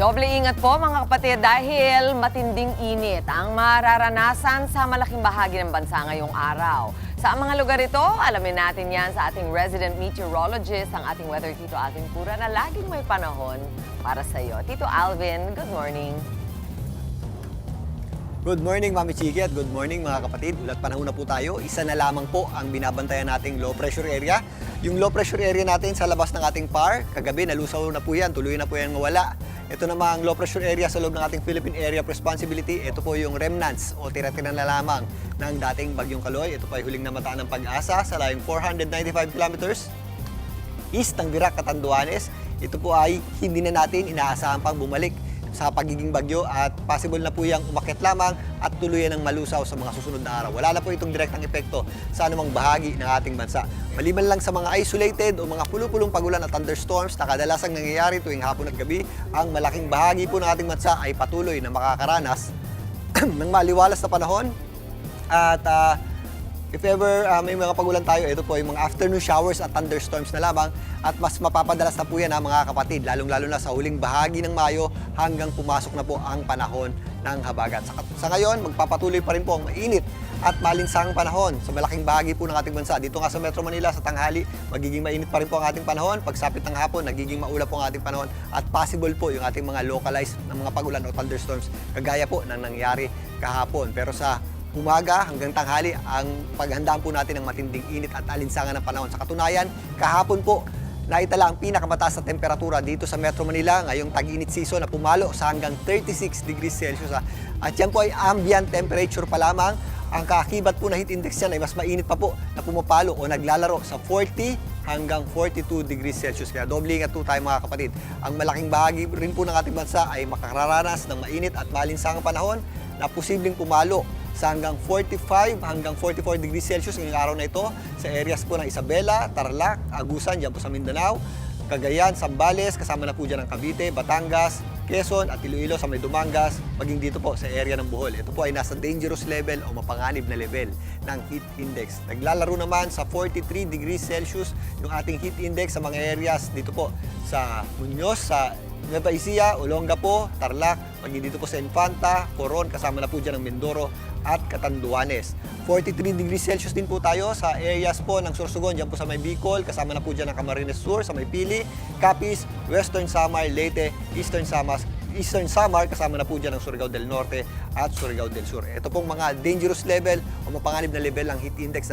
Doble ingat po mga kapatid dahil matinding init ang mararanasan sa malaking bahagi ng bansa ngayong araw. Sa mga lugar ito, alamin natin yan sa ating resident meteorologist, ang ating weather Tito Alvin Pura na laging may panahon para sa iyo. Tito Alvin, good morning. Good morning, Mami Chiki, at good morning mga kapatid. Ulat panahon na po tayo. Isa na lamang po ang binabantayan nating low pressure area. Yung low pressure area natin sa labas ng ating PAR, kagabi nalusaw na po yan, tuloy na po yan mawala. Ito namang low pressure area sa loob ng ating Philippine Area of Responsibility. Ito po yung remnants o tira-tira na lamang ng dating Bagyong Kaloy. Ito po ay huling namataan ng Pag-asa sa layong 495 kilometers east ng Virac, Catanduanes. Ito po ay hindi na natin inaasahan pang bumalik sa pagiging bagyo at possible na po yung umakyat lamang at tuluyan ng malusaw sa mga susunod na araw. Wala na po itong direktang epekto sa anumang bahagi ng ating bansa. Maliban lang sa mga isolated o mga pulupulong pagulan at thunderstorms na kadalasang nangyayari tuwing hapon at gabi, ang malaking bahagi po ng ating bansa ay patuloy na makakaranas ng maliwalas na panahon. At if ever may mga pagulan tayo, ito po yung mga afternoon showers at thunderstorms na lamang at mas mapapadalas na po yan mga kapatid, lalong-lalo na sa huling bahagi ng Mayo hanggang pumasok na po ang panahon ng habagat. Sa ngayon, magpapatuloy pa rin po ang mainit at malinsangang panahon sa malaking bahagi po ng ating bansa. Dito nga sa Metro Manila, sa tanghali, magiging mainit pa rin po ang ating panahon. Pagsapit ng hapon, nagiging maulap po ang ating panahon at possible po yung ating mga localized na mga pagulan o thunderstorms kagaya po ng nangyari kahapon. Pero sa umaga hanggang tanghali, ang paghandaan po natin ng matinding init at alinsangan ng panahon. Sa katunayan, kahapon po, naitala ang pinakamataas na temperatura dito sa Metro Manila ngayong tag-init season na pumalo sa hanggang 36 degrees Celsius. At yan po ay ambient temperature pa lamang. Ang kaakibat po na heat index yan ay mas mainit pa po na pumapalo o naglalaro sa 40 hanggang 42 degrees Celsius. Kaya doble ingat po tayo mga kapatid. Ang malaking bahagi rin po ng ating bansa ay makararanas ng mainit at malinsangang panahon na posibleng pumalo sa hanggang 45 hanggang 44 degrees Celsius ngayong araw na ito sa areas po ng Isabela, Tarlac, Agusan, dyan po sa Mindanao, Cagayan, Zambales, kasama na po dyan ang Cavite, Batangas, Quezon at Iloilo sa may Dumangas, maging dito po sa area ng Bohol. Ito po ay nasa dangerous level o mapanganib na level ng heat index. Naglalaro naman sa 43 degrees Celsius yung ating heat index sa mga areas dito po sa Muñoz, sa Nueva Ecija, Olongapo, Tarlac, maging dito po sa Infanta, Coron, kasama na po dyan ang Mindoro at Catanduanes. 43 degrees Celsius din po tayo sa areas po ng Sorsogon, dyan po sa may Bicol, kasama na po dyan ang Camarines Sur, sa may Pili, Capiz, Western Samar, Leyte, Eastern Samar, kasama na po dyan ang Surigao del Norte at Surigao del Sur. Ito pong mga dangerous level o mapanganib na level ng heat index.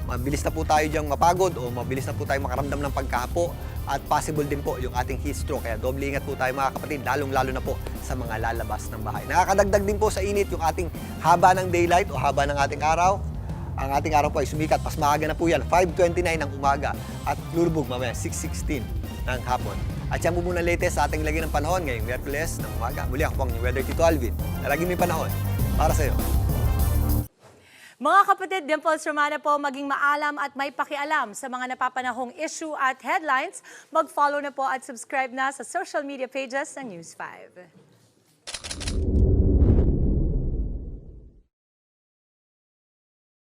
Mabilis na po tayo diyang mapagod o mabilis na po tayo makaramdam ng pagkahapo at possible din po yung ating heat stroke. Kaya doble ingat po tayo mga kapatid, lalong-lalo na po sa mga lalabas ng bahay. Nakakadagdag din po sa init yung ating haba ng daylight o haba ng ating araw. Ang ating araw po ay sumikat, mas maaga na po yan, 5:29 ng umaga at lulubog mamaya 6:16 ng hapon. At yan po muna latest sa ating lagi ng panahon ngayong Miyerkules ng umaga. Muli ako po ang weather Tito Alvin na lagi may panahon para sa iyo. Mga kapatid, Dimples Romana po, maging maalam at may pakialam sa mga napapanahong issue at headlines. Mag-follow na po at subscribe na sa social media pages ng News 5.